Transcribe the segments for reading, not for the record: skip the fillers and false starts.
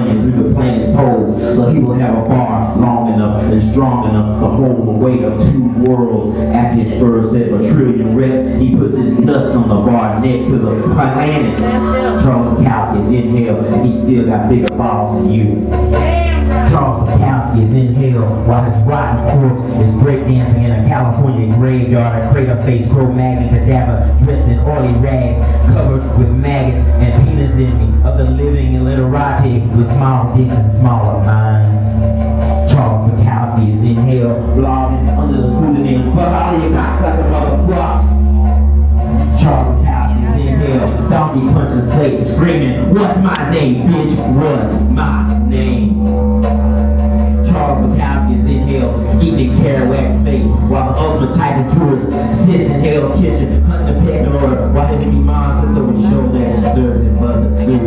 running through the planet's poles, so he will have a bar long enough and strong enough to hold the weight of 2 worlds. After his first set of a trillion reps, he puts his nuts on the bar next to the planets. Charles Bukowski is in hell, and he still got bigger balls than you. Charles Bukowski is in hell while his rotten corpse is breakdancing in a California graveyard. A crater-faced Cro-Magnon cadaver dressed in oily rags, covered with maggots and penis envy of the living illiterati with small dicks and smaller minds. Charles Bukowski is in hell, blogging under the pseudonym "Fuck all you cocksucker motherfuckers." Charles Bukowski is in hell, donkey punching Satan, screaming, "What's my name, bitch? What's my name?" Charles Bukowski is in hell, skeeting in Kerouac's face, while the ultimate type of tourist sits in hell's kitchen, hunting a pecking order, while his enemy mom puts over his shoulder as she serves him buzzing soup.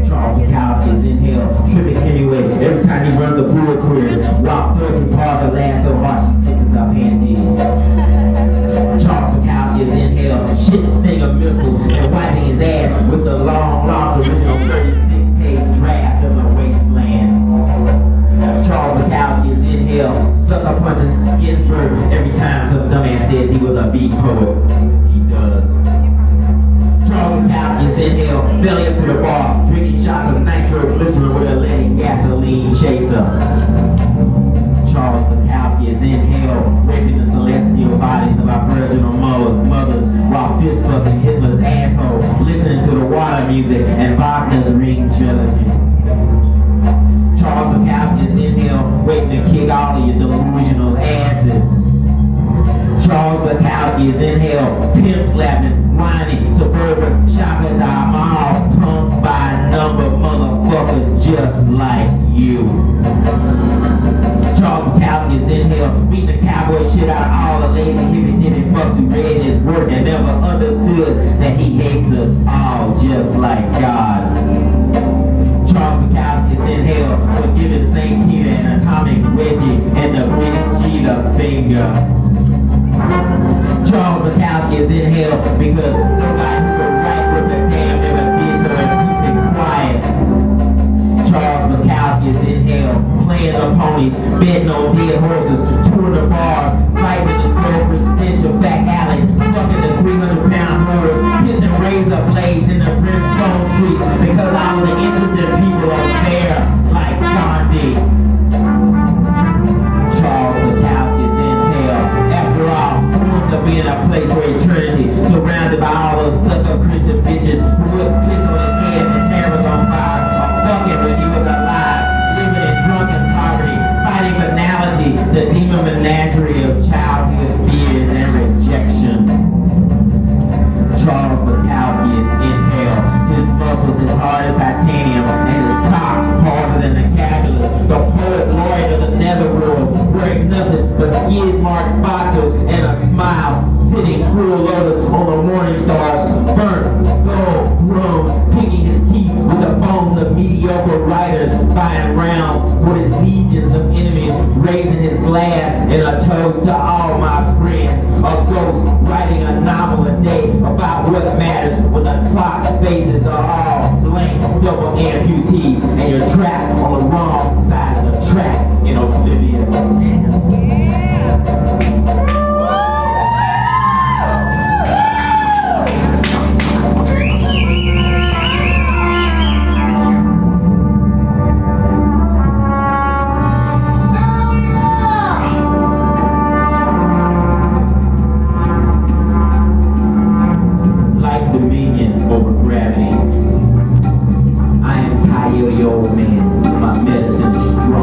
Charles Bukowski is in hell, tripping Hemingway every time he runs a pool quiz, while Dorothy Parker laughs so hard she pisses her panties. Charles Bukowski is in hell, shitting sting of missiles and wiping his ass with the long-lost original 36-page draft of The Wasteland. Charles Bukowski is in hell, sucker punching Ginsburg every time some dumbass says he was a beat poet. He does. Charles Bukowski is in hell, belly up to the bar, drinking shots of nitroglycerin with a leaded gasoline chaser. Charles Bukowski is in hell, raping the celestial bodies of our virginal mothers while fist fucking Hitler's asshole, listening to the water music and Wagner's Ring trilogy. Charles Bukowski is in hell, waiting to kick all of your delusional asses. Charles Bukowski is in hell, pimp slapping, whining, suburban, shopping at the mall, punked by a number of motherfuckers just like you. Charles Bukowski is in hell, beating the cowboy shit out of all the lazy hippie-dippy fucks who read his work and never understood that he hates us all just like God. Charles Bukowski is in hell for giving St. Peter an atomic wedgie and the big G the finger. Charles Bukowski is in hell because nobody who could write with a damn never did so in peace and quiet. Charles Bukowski is in hell, playing the ponies, betting on dead horses, touring the bars, fighting the sulfur stench of back alleys, fucking the 300-pound murders, pissing razor blades in the brimstone streets because all of the interested people are there, like Gandhi. Charles Bukowski is in hell. After all, who wants to be in a place for eternity, surrounded by all those stuck-up Christian bitches who would piss on his head and his hair was on fire, or fucking when he was alive, living in drunken poverty, fighting banality, the demon menagerie of childhood fears and rejection. Charles Bukowski is in hell, his muscles as hard as titanium, and his cock harder than the calculus. The poet laureate of the netherworld, wearing nothing but skid-marked boxers and a smile, sitting cruel lotus on the morning star's burnt skull throne, picking his teeth with the bones of mediocre writers, buying rounds for his legions of enemies, raising his glass in a toast to all my friends. A ghost writing a novel a day about what matters when the clock's faces are all blank double amputees and you're trapped on the wrong side of the tracks in oblivion. Over gravity. I am Coyote Old Man. My medicine is strong.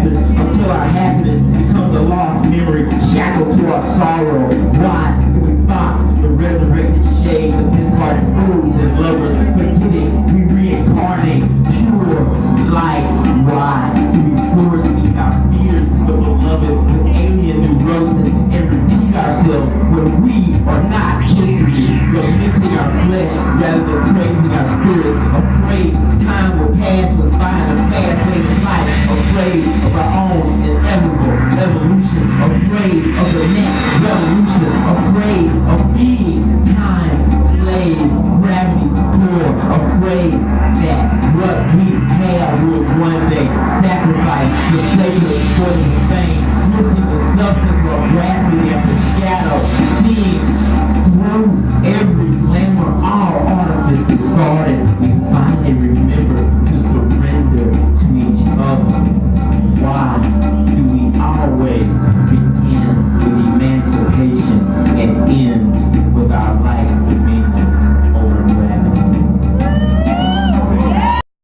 chapters until our happiness becomes a lost memory, shackled to our sorrow. Why do we box the resurrected shades of discarded fools and lovers, forgetting we reincarnate pure light? Why do we force feed our fears to the beloved with alien neurosis and repeat ourselves when we are not history, lamenting our flesh rather than praising our spirits, afraid time will pass us by in a fast lane of life, afraid of our own inevitable evolution, afraid of the next revolution, afraid of being time's slave, gravity's core, afraid that what we have will one day sacrifice the sacred for the fame, missing the substance while grasping at the shadow.